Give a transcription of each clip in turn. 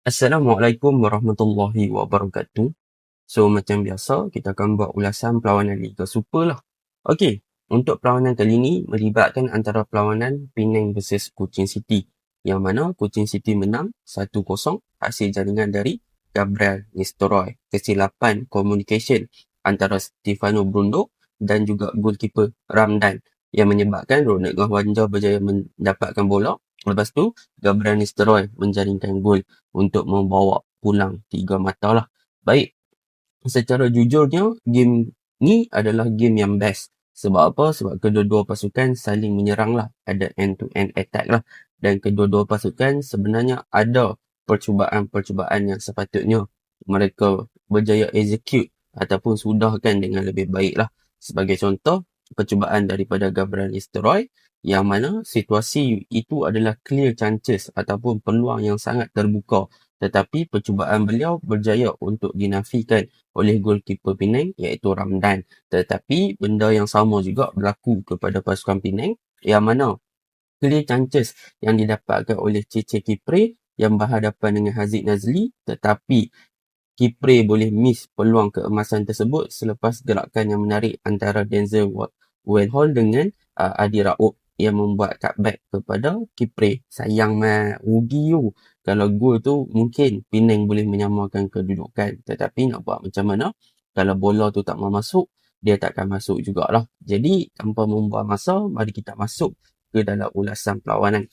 Assalamualaikum warahmatullahi wabarakatuh. So, macam biasa, kita akan buat ulasan perlawanan Liga Super lah. Okey, untuk perlawanan kali ini melibatkan antara perlawanan Penang versus Cochin City. Yang mana Cochin City menang 1-0 hasil jaringan dari Gabriel Nistelrooy. Kesilapan communication antara Stefano Bruno dan juga goalkeeper Ramdan yang menyebabkan Ronald Gawanja berjaya mendapatkan bola. Lepas tu, Gabriel Nistelrooy menjaringkan gol untuk membawa pulang 3 mata lah. Baik, secara jujurnya, game ni adalah game yang best. Sebab apa? Sebab kedua-dua pasukan saling menyerang lah. Ada end-to-end attack lah. Dan kedua-dua pasukan sebenarnya ada percubaan-percubaan yang sepatutnya mereka berjaya execute ataupun sudahkan dengan lebih baik lah. Sebagai contoh, percubaan daripada Gabriel Nistelrooy yang mana situasi itu adalah clear chances ataupun peluang yang sangat terbuka. Tetapi percubaan beliau berjaya untuk dinafikan oleh goalkeeper Penang iaitu Ramdan. Tetapi benda yang sama juga berlaku kepada pasukan Penang yang mana clear chances yang didapatkan oleh Cece Kipre yang berhadapan dengan Haziq Nazli, tetapi Kipre boleh miss peluang keemasan tersebut selepas gerakan yang menarik antara Denzel Wellhall dengan Adi Raub yang membuat cutback kepada Kipre. Sayang rugi tu. Kalau gol tu mungkin Penang boleh menyamakan kedudukan. Tetapi nak buat macam mana? Kalau bola tu tak mau masuk, dia takkan masuk jugalah. Jadi tanpa membuang masa, mari kita masuk ke dalam ulasan perlawanan.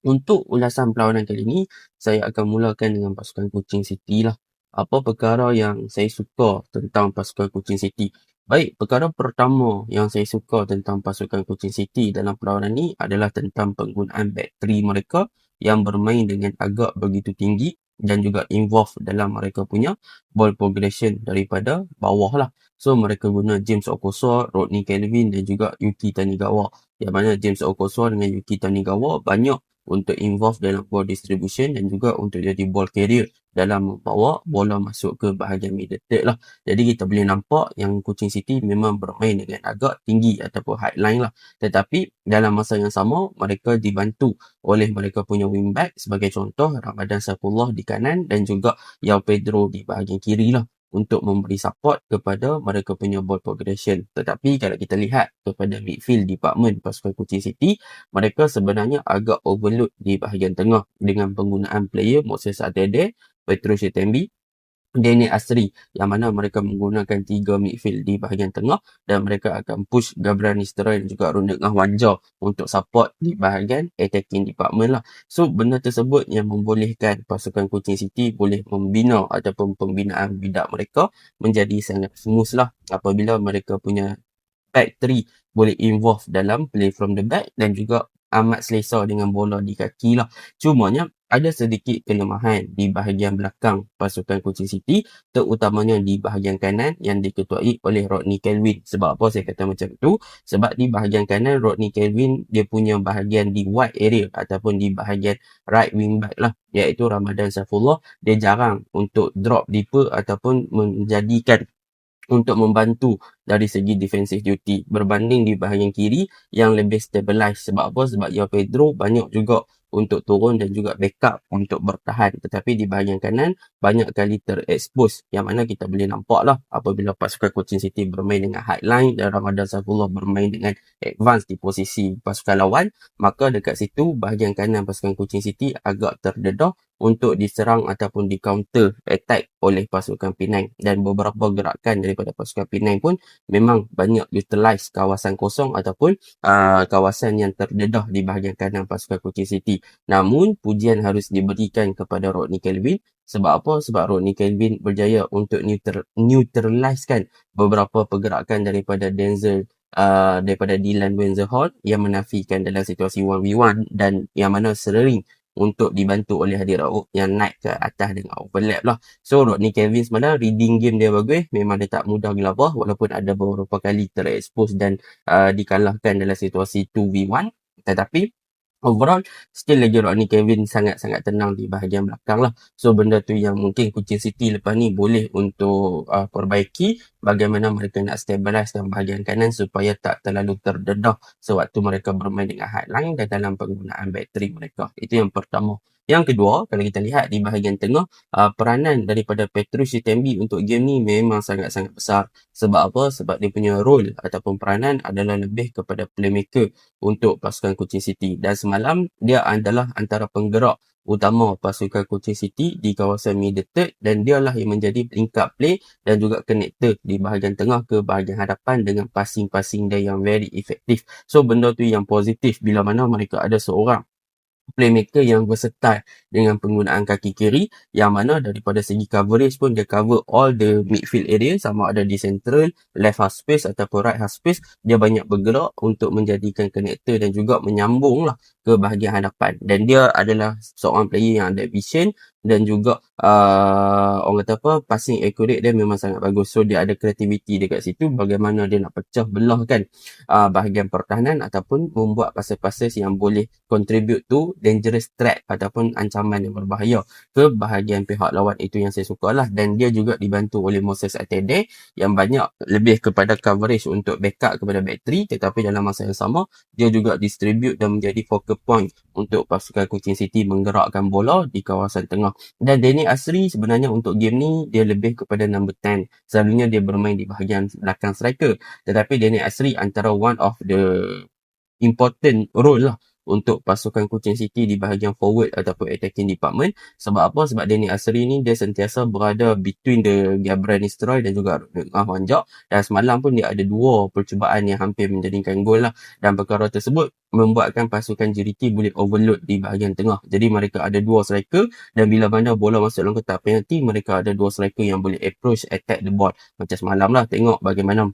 Untuk ulasan perlawanan kali ini, saya akan mulakan dengan pasukan Cochin City lah. Apa perkara yang saya suka tentang pasukan Cochin City? Baik, perkara pertama yang saya suka tentang pasukan Cochin City dalam perlawanan ini adalah tentang penggunaan back three mereka yang bermain dengan agak begitu tinggi dan juga involve dalam mereka punya ball progression daripada bawah lah. So, mereka guna James Okoso, Rodney Kelvin dan juga Yuki Tanigawa. Yang mana James Okoso dengan Yuki Tanigawa banyak untuk involve dalam ball distribution dan juga untuk jadi ball carrier dalam membawa bola masuk ke bahagian middle third lah. Jadi kita boleh nampak yang Cochin City memang bermain dengan agak tinggi ataupun high line lah. Tetapi dalam masa yang sama mereka dibantu oleh mereka punya wingback sebagai contoh Ramadan Saifullah di kanan dan juga Yao Pedro di bahagian kiri lah untuk memberi support kepada mereka punya ball progression. Tetapi kalau kita lihat kepada midfield department pasukan Cochin City, mereka sebenarnya agak overload di bahagian tengah dengan penggunaan player Moses Adede, Petrus Shetembi, Daniel Asri yang mana mereka menggunakan 3 midfield di bahagian tengah dan mereka akan push Gabriel Nistelrooy dan juga Ronald Ngah untuk support di bahagian attacking department lah. So benda tersebut yang membolehkan pasukan Cochin City boleh membina ataupun pembinaan bidak mereka menjadi sangat smooth lah apabila mereka punya back three boleh involve dalam play from the back dan juga amat selesa dengan bola di kaki lah. Cumanya ada sedikit kelemahan di bahagian belakang pasukan Cochin City, terutamanya di bahagian kanan yang diketuai oleh Rodney Kelvin. Sebab apa saya kata macam tu? Sebab di bahagian kanan Rodney Kelvin dia punya bahagian di wide area ataupun di bahagian right wing back lah, iaitu Ramadan Saifullah, dia jarang untuk drop deeper ataupun menjadikan untuk membantu dari segi defensive duty berbanding di bahagian kiri yang lebih stabilize. Sebab apa? Sebab Yao Pedro banyak juga untuk turun dan juga backup untuk bertahan. Tetapi di bahagian kanan banyak kali terekspos yang mana kita boleh nampak lah apabila pasukan Cochin City bermain dengan high line dan Ramadan Saifullah bermain dengan advance di posisi pasukan lawan, maka dekat situ bahagian kanan pasukan Cochin City agak terdedah untuk diserang ataupun di counter attack oleh pasukan Penang dan beberapa gerakan daripada pasukan Penang pun memang banyak utilize kawasan kosong ataupun kawasan yang terdedah di bahagian kanan pasukan Cochin City. Namun pujian harus diberikan kepada Rodney Kelvin. Sebab apa? Sebab Rodney Kelvin berjaya untuk neutralizekan beberapa pergerakan daripada Denzel daripada Dylan Wenzerhall yang menafikan dalam situasi 1v1 dan yang mana sering untuk dibantu oleh Hadi Raub yang naik ke atas dengan overlap lah. So Rodney Kelvin sebenarnya reading game dia bagus. Memang dia tak mudah gelabah walaupun ada beberapa kali terekspos dan dikalahkan dalam situasi 2v1. Tetapi overall still lagi Rodney Kelvin sangat-sangat tenang di bahagian belakang lah. So benda tu yang mungkin Cochin City lepas ni boleh untuk perbaiki bagaimana mereka nak stabilizekan bahagian kanan supaya tak terlalu terdedah sewaktu mereka bermain dengan high line dan dalam penggunaan back three mereka. Itu yang pertama. Yang kedua, kalau kita lihat di bahagian tengah, peranan daripada Petrus Chitembi untuk game ni memang sangat-sangat besar. Sebab apa? Sebab dia punya role ataupun peranan adalah lebih kepada playmaker untuk pasukan Cochin City. Dan semalam, dia adalah antara penggerak utama pasukan Cochin City di kawasan middle third, dan dialah yang menjadi link up play dan juga connector di bahagian tengah ke bahagian hadapan dengan passing-passing dia yang very efektif. So benda tu yang positif bila mana mereka ada seorang playmaker yang versatile dengan penggunaan kaki kiri, yang mana daripada segi coverage pun dia cover all the midfield area, sama ada di central, left half space ataupun right half space. Dia banyak bergerak untuk menjadikan connector dan juga menyambung lah ke bahagian hadapan, dan dia adalah seorang player yang ada vision dan juga orang kata apa, passing accurate dia memang sangat bagus. So dia ada kreativiti dekat situ bagaimana dia nak pecah belah kan bahagian pertahanan ataupun membuat passes-passes yang boleh contribute to dangerous threat ataupun ancaman yang berbahaya ke bahagian pihak lawan. Itu yang saya suka lah. Dan dia juga dibantu oleh Moses Atede yang banyak lebih kepada coverage untuk backup kepada back 3, tetapi dalam masa yang sama dia juga distribute dan menjadi focal point untuk pasukan Cochin City menggerakkan bola di kawasan tengah. Dan Danny Asri sebenarnya untuk game ni dia lebih kepada number 10. Selalunya dia bermain di bahagian belakang striker, tetapi Danny Asri antara one of the important role lah untuk pasukan Cochin City di bahagian forward ataupun attacking department. Sebab apa? Sebab Danny Asri ni dia sentiasa berada between the Gabran Nistroy dan juga Wanjak, dan semalam pun dia ada 2 percubaan yang hampir menjadikan gol lah, dan perkara tersebut membuatkan pasukan JDT boleh overload di bahagian tengah. Jadi mereka ada 2 striker, dan bila mana bola masuk dalam kotak penalti, mereka ada 2 striker yang boleh approach attack the ball. Macam semalam lah, tengok bagaimana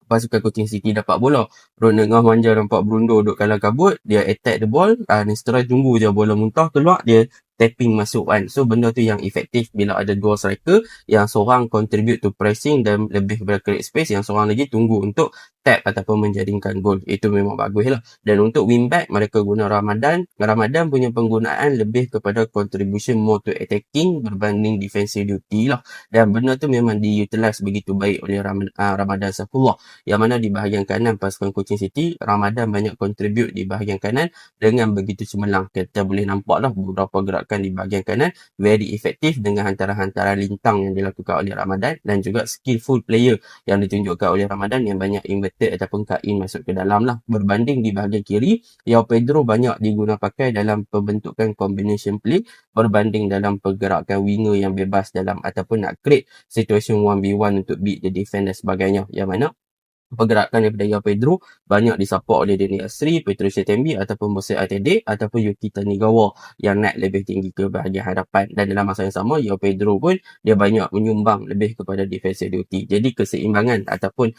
pasukan Cochin City dapat bola. Ronald Ngah Manja nampak Brundo duduk kalang kabut, dia attack the ball, Nestor tunggu je bola muntah keluar, dia tapping masuk kan. So benda tu yang efektif bila ada 2 striker, yang seorang contribute to pressing dan lebih kepada create space, yang seorang lagi tunggu untuk tap ataupun menjadikan gol. Itu memang bagus lah. Dan untuk wingback mereka guna Ramadan. Ramadan punya penggunaan lebih kepada contribution more to attacking berbanding defensive duty lah. Dan benda tu memang diutilize begitu baik oleh Ramadan Saifullah, yang mana di bahagian kanan pasukan Cochin City, Ramadan banyak contribute di bahagian kanan dengan begitu cemerlang. Kita boleh nampak lah beberapa gerakan di bahagian kanan very efektif dengan hantaran-hantaran lintang yang dilakukan oleh Ramadan, dan juga skillful player yang ditunjukkan oleh Ramadan yang banyak inverted ataupun cut-in masuk ke dalam lah. Berbanding di bahagian kiri, Yao Pedro banyak diguna pakai dalam pembentukan combination play berbanding dalam pergerakan winger yang bebas dalam ataupun nak create situation 1v1 untuk beat the defense dan sebagainya, yang mana pergerakan daripada Yao Pedro banyak disupport oleh Danny Asri, Petrus Chitembi ataupun Moses Atede ataupun Yuki Tanigawa yang naik lebih tinggi ke bahagian hadapan. Dan dalam masa yang sama, Yao Pedro pun dia banyak menyumbang lebih kepada defensive duty. Jadi keseimbangan ataupun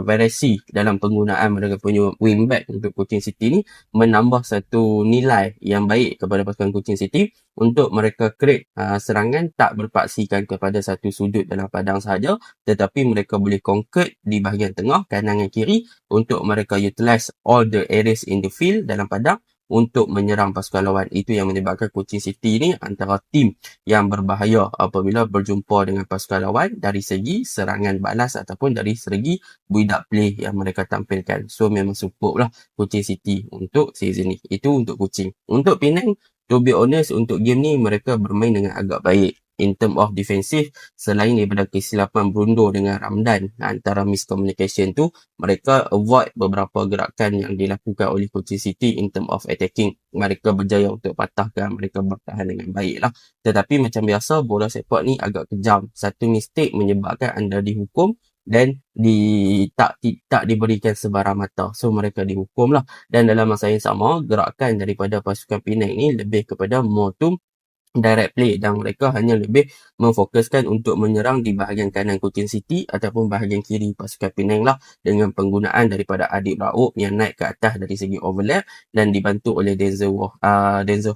variasi dalam penggunaan mereka punya wingback untuk Cochin City ni menambah satu nilai yang baik kepada pasukan Cochin City untuk mereka create serangan tak berpaksikan kepada satu sudut dalam padang sahaja, tetapi mereka boleh conquer di bahagian tengah, kanan dan kiri untuk mereka utilize all the areas in the field dalam padang untuk menyerang pasukan lawan. Itu yang menyebabkan Cochin City ni antara tim yang berbahaya apabila berjumpa dengan pasukan lawan dari segi serangan balas ataupun dari segi build-up play yang mereka tampilkan. So memang superb lah Cochin City untuk season ni. Itu untuk Kuching. Untuk Penang, to be honest, untuk game ni mereka bermain dengan agak baik. In term of defensive, selain daripada kesilapan Brundo dengan Ramdan antara miscommunication tu, mereka avoid beberapa gerakan yang dilakukan oleh Cochin City in term of attacking. Mereka berjaya untuk patahkan, mereka bertahan dengan baik lah. Tetapi macam biasa, bola sepak ni agak kejam. Satu mistake menyebabkan anda dihukum dan tak diberikan sebarang mata. So mereka dihukum lah. Dan dalam masa yang sama, gerakan daripada pasukan Penang ni lebih kepada more to direct play, dan mereka hanya lebih memfokuskan untuk menyerang di bahagian kanan Cochin City ataupun bahagian kiri pasukan Penang lah, dengan penggunaan daripada Adib Raub yang naik ke atas dari segi overlap dan dibantu oleh Denzel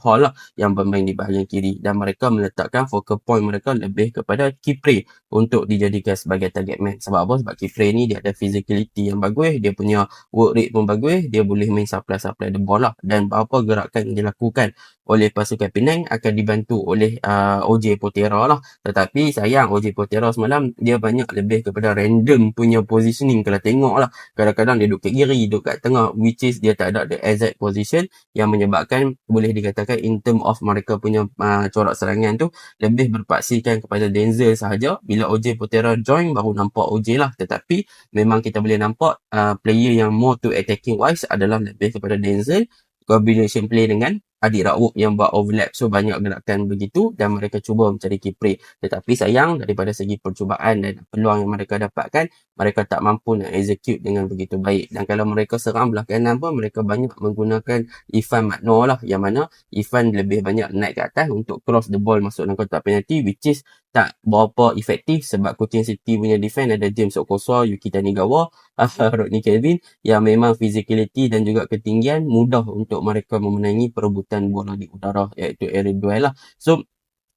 Hall lah yang bermain di bahagian kiri. Dan mereka meletakkan focal point mereka lebih kepada Kipre untuk dijadikan sebagai target man. Sebab apa? Sebab Kipre ni dia ada physicality yang bagus, dia punya work rate pun bagus, dia boleh main supply the ball lah, dan apa gerakan yang dilakukan oleh pasukan Penang akan dibantu oleh OJ Potera lah. Tetapi sayang OJ Potera semalam dia banyak lebih kepada random punya positioning kalau tengok lah. Kadang-kadang dia duduk kat kiri, duduk kat tengah, which is dia tak ada the exact position yang menyebabkan boleh dikatakan in term of mereka punya corak serangan tu lebih berpaksikan kepada Denzel sahaja. Bila OJ Potera join baru nampak OJ lah. Tetapi memang kita boleh nampak player yang more to attacking wise adalah lebih kepada Denzel, combination play dengan Adik Rauf yang buat overlap. So banyak gerakan begitu dan mereka cuba mencari key play. Tetapi sayang daripada segi percubaan dan peluang yang mereka dapatkan, mereka tak mampu nak execute dengan begitu baik. Dan kalau mereka serang belah kanan pun, mereka banyak menggunakan Irfan Makno lah, yang mana Irfan lebih banyak naik ke atas untuk cross the ball masuk dalam kotak penalti, which is tak berapa efektif sebab Cochin City punya defense ada James Okosa, Yuki Tanigawa, Rodney Kelvin yang memang physicality dan juga ketinggian mudah untuk mereka memenangi perebutan bola di udara, iaitu aerial duel lah. So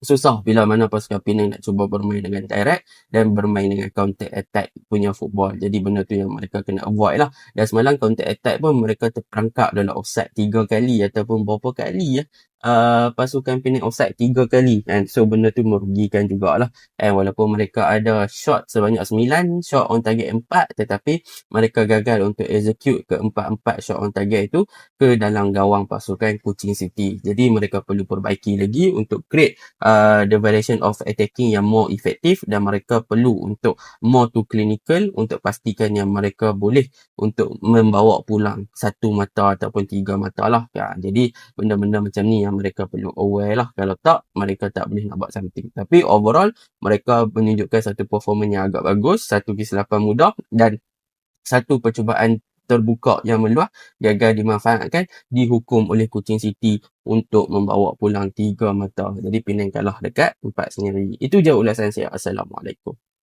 susah bila mana pasukan Penang nak cuba bermain dengan direct dan bermain dengan counter attack punya football. Jadi benda tu yang mereka kena avoid lah. Dan semalam counter attack pun mereka terperangkap dalam offside 3 kali ataupun berapa kali pasukan Penang offside 3 kali kan. So benda tu merugikan jugalah. Walaupun mereka ada shot sebanyak 9, shot on target 4, tetapi mereka gagal untuk execute ke 4 shot on target itu ke dalam gawang pasukan Cochin City. Jadi mereka perlu perbaiki lagi untuk create the variation of attacking yang more effective dan mereka perlu untuk more to clinical untuk pastikan yang mereka boleh untuk membawa pulang 1 mata ataupun 3 mata lah. Jadi benda-benda macam ni yang mereka perlu aware lah. Kalau tak, mereka tak boleh nak buat something. Tapi overall, mereka menunjukkan satu performance yang agak bagus, satu kesilapan mudah dan satu percubaan terbuka yang meluah gagal dimanfaatkan, dihukum oleh Cochin City untuk membawa pulang 3 mata. Jadi Penang kalah dekat 4 sendiri. Itu je ulasan saya. Assalamualaikum.